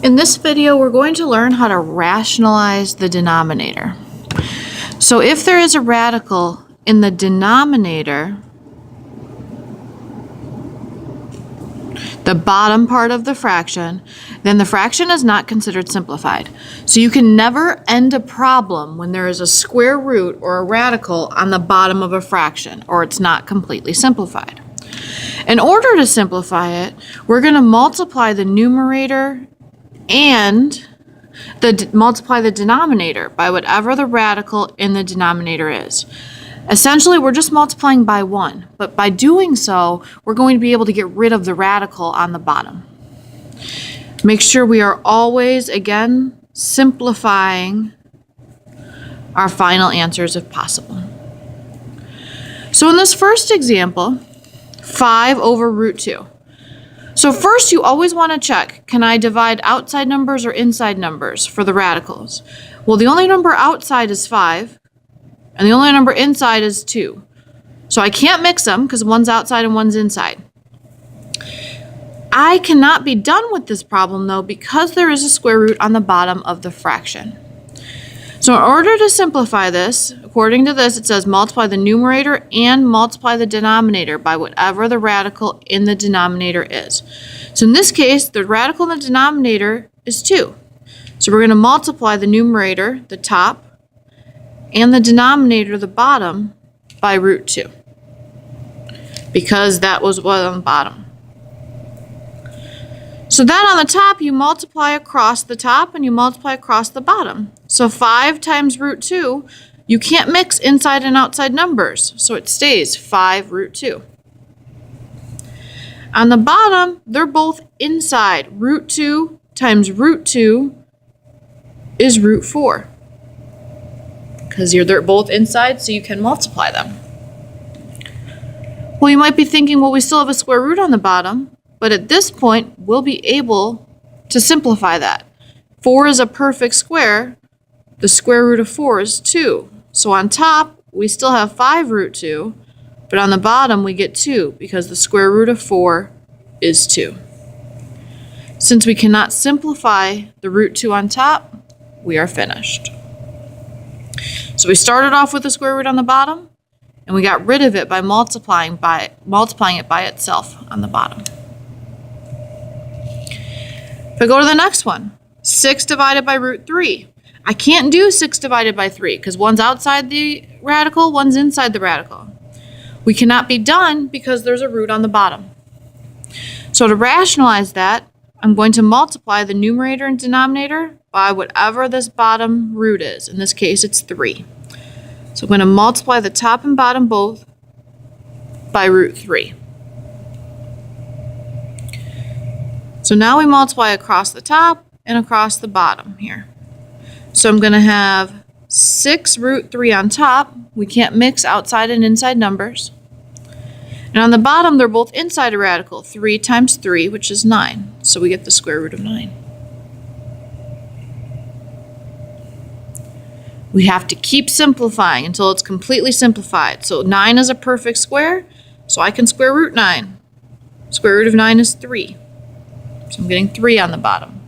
In this video, we're going to learn how to rationalize the denominator. So if there is a radical in the denominator, the bottom part of the fraction, then the fraction is not considered simplified. So you can never end a problem when there is a square root or a radical on the bottom of a fraction, or it's not completely simplified. In order to simplify it, we're going to multiply the numerator and multiply the denominator by whatever the radical in the denominator is. Essentially, we're just multiplying by 1, but by doing so, we're going to be able to get rid of the radical on the bottom. Make sure we are always, again, simplifying our final answers if possible. So in this first example, 5 over root 2. So first, you always want to check, can I divide outside numbers or inside numbers for the radicals? Well, the only number outside is 5, and the only number inside is 2. So I can't mix them because one's outside and one's inside. I cannot be done with this problem, though, because there is a square root on the bottom of the fraction. So in order to simplify this, according to this, it says multiply the numerator and multiply the denominator by whatever the radical in the denominator is. So in this case, the radical in the denominator is 2. So we're going to multiply the numerator, the top, and the denominator, the bottom, by root 2. Because that was what on the bottom. So then on the top, you multiply across the top and you multiply across the bottom. So 5 times root 2, you can't mix inside and outside numbers. So it stays 5 root 2. On the bottom, they're both inside. Root 2 times root 2 is root 4. Because they're both inside, so you can multiply them. Well, you might be thinking, well, we still have a square root on the bottom. But at this point, we'll be able to simplify that. 4 is a perfect square. The square root of 4 is 2. So on top, we still have 5 root 2, but on the bottom we get 2 because the square root of 4 is 2. Since we cannot simplify the root 2 on top, we are finished. So we started off with the square root on the bottom, and we got rid of it by multiplying it by itself on the bottom. If I go to the next one, 6 divided by root 3. I can't do 6 divided by 3 because one's outside the radical, one's inside the radical. We cannot be done because there's a root on the bottom. So to rationalize that, I'm going to multiply the numerator and denominator by whatever this bottom root is. In this case, it's 3. So I'm going to multiply the top and bottom both by root 3. So now we multiply across the top and across the bottom here. So I'm going to have 6 root 3 on top. We can't mix outside and inside numbers. And on the bottom, they're both inside a radical. 3 times 3, which is 9. So we get the square root of 9. We have to keep simplifying until it's completely simplified. So 9 is a perfect square, so I can square root 9. Square root of 9 is 3. So I'm getting 3 on the bottom.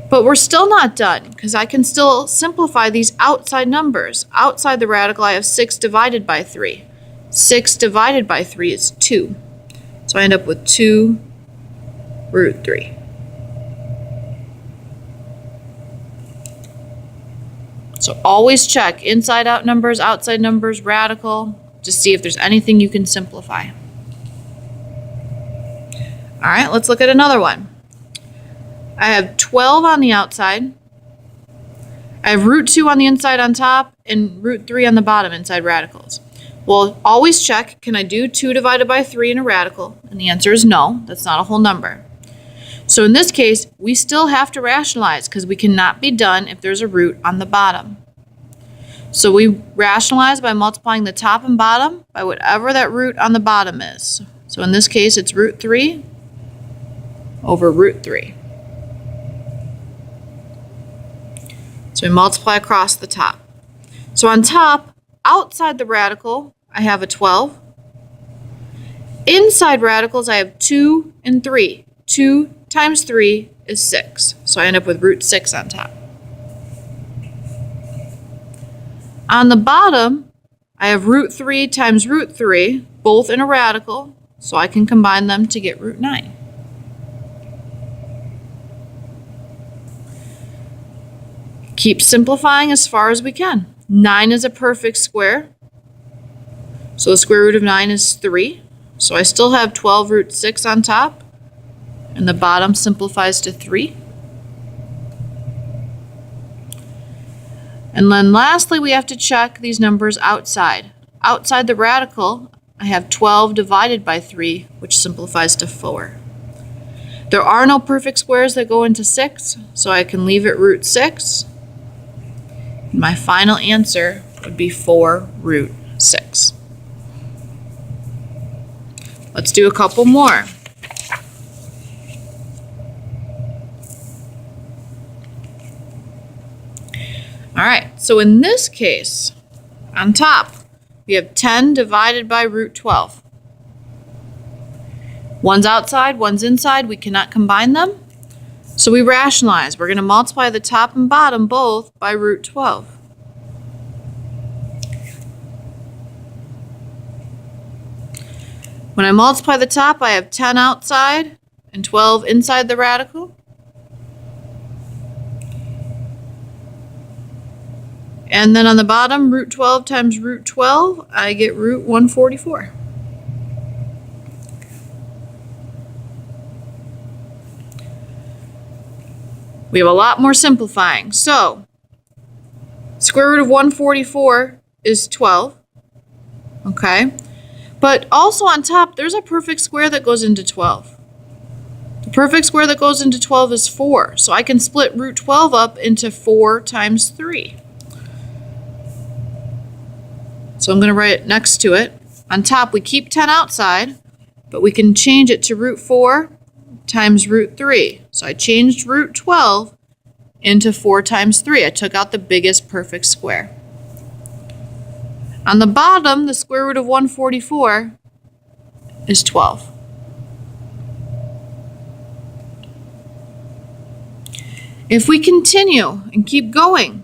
But we're still not done because I can still simplify these outside numbers. Outside the radical, I have 6 divided by 3. 6 divided by 3 is 2. So I end up with 2 root 3. So always check inside-out numbers, outside numbers, radical, to see if there's anything you can simplify. All right, let's look at another one. I have 12 on the outside. I have root 2 on the inside on top and root 3 on the bottom inside radicals. Well, always check, can I do 2 divided by 3 in a radical? And the answer is no, that's not a whole number. So in this case, we still have to rationalize because we cannot be done if there's a root on the bottom. So we rationalize by multiplying the top and bottom by whatever that root on the bottom is. So in this case, it's root 3 over root 3. So we multiply across the top. So on top, outside the radical, I have a 12. Inside radicals, I have 2 and 3. 2 times 3 is 6. So I end up with root 6 on top. On the bottom, I have root 3 times root 3, both in a radical, so I can combine them to get root 9. Keep simplifying as far as we can. 9 is a perfect square, so the square root of 9 is 3. So I still have 12 root 6 on top, and the bottom simplifies to 3. And then lastly, we have to check these numbers outside. Outside the radical, I have 12 divided by 3, which simplifies to 4. There are no perfect squares that go into 6, so I can leave it root 6. My final answer would be 4 root 6. Let's do a couple more. All right, so in this case, on top, we have 10 divided by root 12. One's outside, one's inside. We cannot combine them. So we rationalize. We're going to multiply the top and bottom both by root 12. When I multiply the top, I have 10 outside and 12 inside the radical. And then on the bottom, root 12 times root 12, I get root 144. We have a lot more simplifying. So, square root of 144 is 12. Okay? But also on top, there's a perfect square that goes into 12. The perfect square that goes into 12 is 4. So I can split root 12 up into 4 times 3. So I'm going to write it next to it. On top, we keep 10 outside, but we can change it to root 4 times root 3. So I changed root 12 into 4 times 3. I took out the biggest perfect square. On the bottom, the square root of 144 is 12. If we continue and keep going,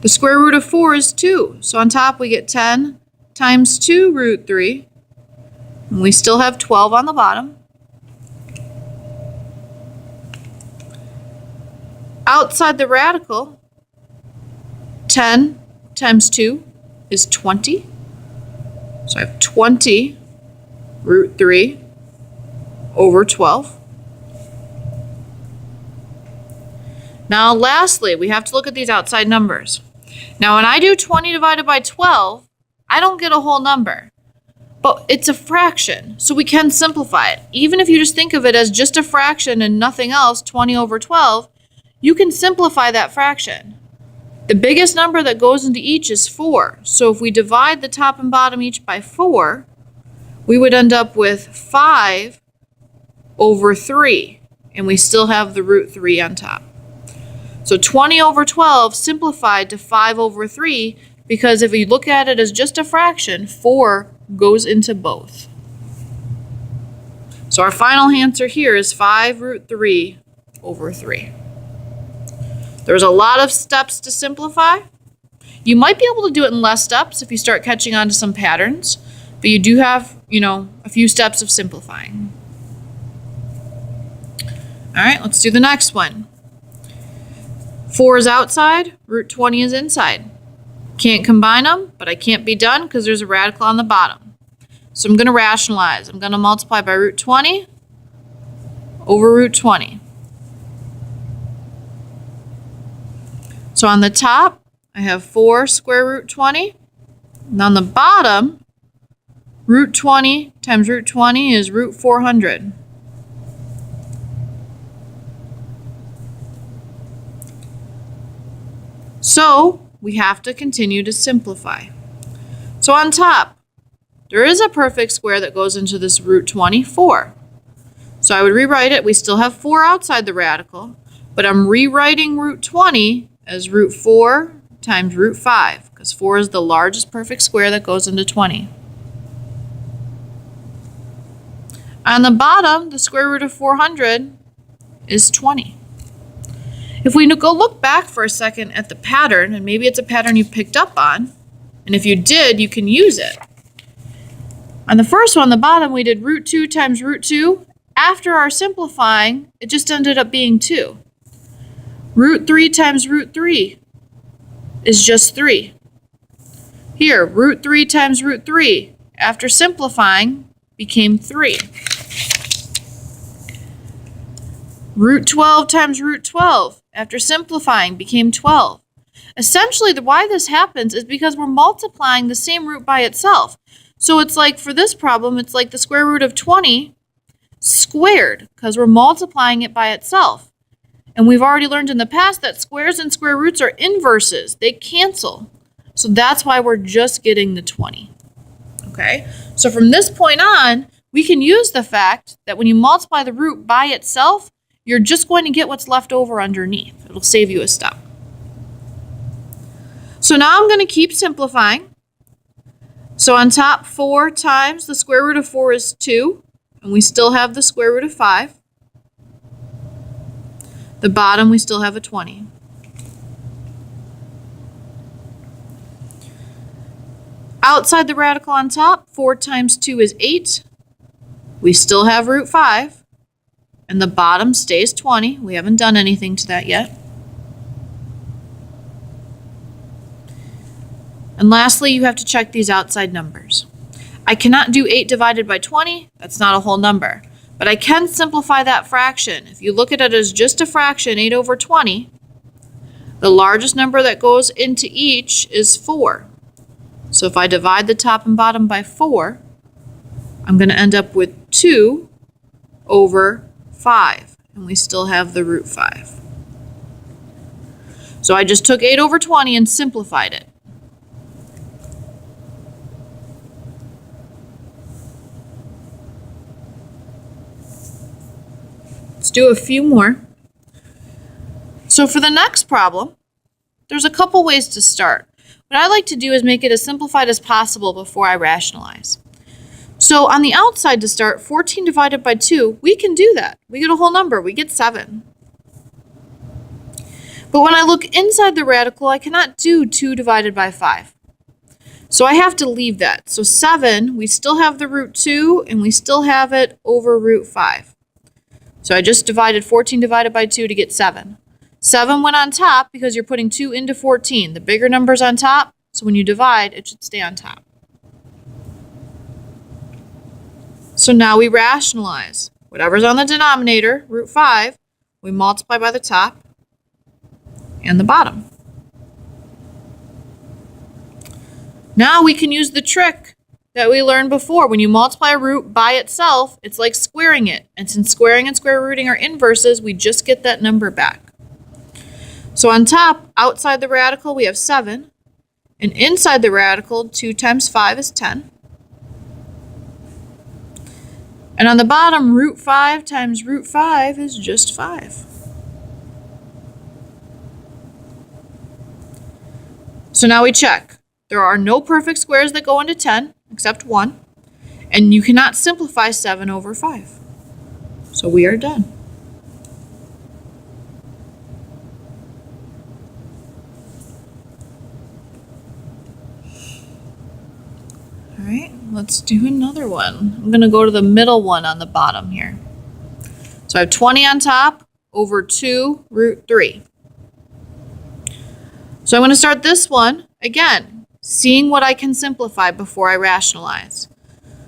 the square root of 4 is 2. So on top we get 10 times 2 root 3. And we still have 12 on the bottom. Outside the radical, 10 times 2 is 20. So I have 20 root 3 over 12. Now lastly, we have to look at these outside numbers. Now when I do 20 divided by 12, I don't get a whole number. But it's a fraction, so we can simplify it. Even if you just think of it as just a fraction and nothing else, 20 over 12, you can simplify that fraction. The biggest number that goes into each is 4. So if we divide the top and bottom each by 4, we would end up with 5 over 3. And we still have the root 3 on top. So 20 over 12 simplified to 5 over 3 because if you look at it as just a fraction, 4 goes into both. So our final answer here is 5 root 3 over 3. There's a lot of steps to simplify. You might be able to do it in less steps if you start catching on to some patterns, but you do have, a few steps of simplifying. All right, let's do the next one. 4 is outside, root 20 is inside. Can't combine them, but I can't be done because there's a radical on the bottom. So I'm going to rationalize. I'm going to multiply by root 20 over root 20. So on the top, I have 4 square root 20. And on the bottom, root 20 times root 20 is root 400. So we have to continue to simplify. So on top, there is a perfect square that goes into this root 24. So I would rewrite it. We still have 4 outside the radical, but I'm rewriting root 20 as root 4 times root 5, because 4 is the largest perfect square that goes into 20. On the bottom, the square root of 400 is 20. If we go look back for a second at the pattern, and maybe it's a pattern you picked up on, and if you did, you can use it. On the first one, the bottom, we did root 2 times root 2. After our simplifying, it just ended up being 2. Root 3 times root 3 is just 3. Here, root 3 times root 3, after simplifying, became 3. Root 12 times root 12, after simplifying, became 12. Essentially, why this happens is because we're multiplying the same root by itself. So it's like, for this problem, it's like the square root of 20 squared, because we're multiplying it by itself. And we've already learned in the past that squares and square roots are inverses. They cancel. So that's why we're just getting the 20. Okay? So from this point on, we can use the fact that when you multiply the root by itself, you're just going to get what's left over underneath. It'll save you a step. So now I'm going to keep simplifying. So on top, 4 times the square root of 4 is 2, and we still have the square root of 5. The bottom, we still have a 20. Outside the radical on top, 4 times 2 is 8. We still have root 5. And the bottom stays 20. We haven't done anything to that yet. And lastly, you have to check these outside numbers. I cannot do 8 divided by 20. That's not a whole number. But I can simplify that fraction. If you look at it as just a fraction, 8 over 20, the largest number that goes into each is 4. So if I divide the top and bottom by 4, I'm going to end up with 2 over 5, and we still have the root 5. So I just took 8 over 20 and simplified it. Let's do a few more. So for the next problem, there's a couple ways to start. What I like to do is make it as simplified as possible before I rationalize. So on the outside to start, 14 divided by 2, we can do that. We get a whole number. We get 7. But when I look inside the radical, I cannot do 2 divided by 5. So I have to leave that. So 7, we still have the root 2, and we still have it over root 5. So I just divided 14 divided by 2 to get 7. 7 went on top because you're putting 2 into 14. The bigger number's on top, so when you divide, it should stay on top. So now we rationalize. Whatever's on the denominator, root 5, we multiply by the top and the bottom. Now we can use the trick that we learned before. When you multiply a root by itself, it's like squaring it. And since squaring and square rooting are inverses, we just get that number back. So on top, outside the radical, we have 7. And inside the radical, 2 times 5 is 10. And on the bottom, root 5 times root 5 is just 5. So now we check. There are no perfect squares that go into 10, except 1. And you cannot simplify 7 over 5. So we are done. All right, let's do another one. I'm going to go to the middle one on the bottom here. So I have 20 on top over 2 root 3. So I'm going to start this one, again, seeing what I can simplify before I rationalize.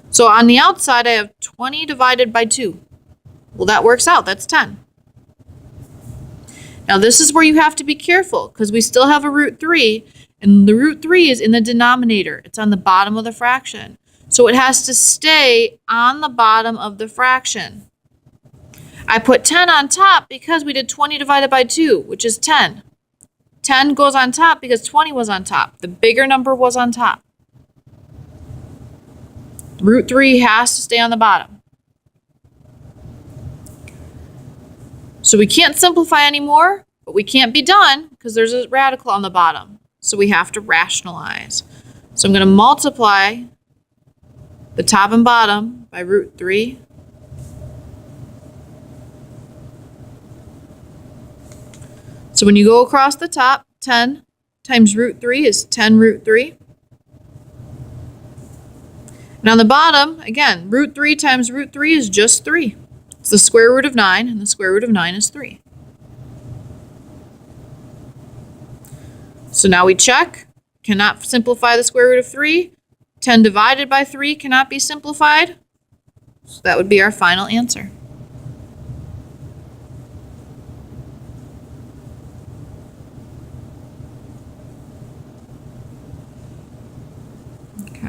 So on the outside, I have 20 divided by 2. Well, that works out. That's 10. Now this is where you have to be careful because we still have a root 3. And the root 3 is in the denominator. It's on the bottom of the fraction. So it has to stay on the bottom of the fraction. I put 10 on top because we did 20 divided by 2, which is 10. 10 goes on top because 20 was on top. The bigger number was on top. Root 3 has to stay on the bottom. So we can't simplify anymore, but we can't be done because there's a radical on the bottom. So we have to rationalize. So I'm going to multiply the top and bottom by root 3 So when you go across the top, 10 times root 3 is 10 root 3. And on the bottom, again, root 3 times root 3 is just 3. It's the square root of 9, and the square root of 9 is 3. So now we check. Cannot simplify the square root of 3. 10 divided by 3 cannot be simplified. So that would be our final answer.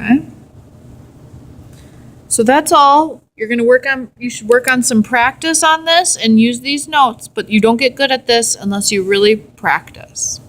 Okay. So that's all. You're going to work on, you should work on some practice on this and use these notes, but you don't get good at this unless you really practice.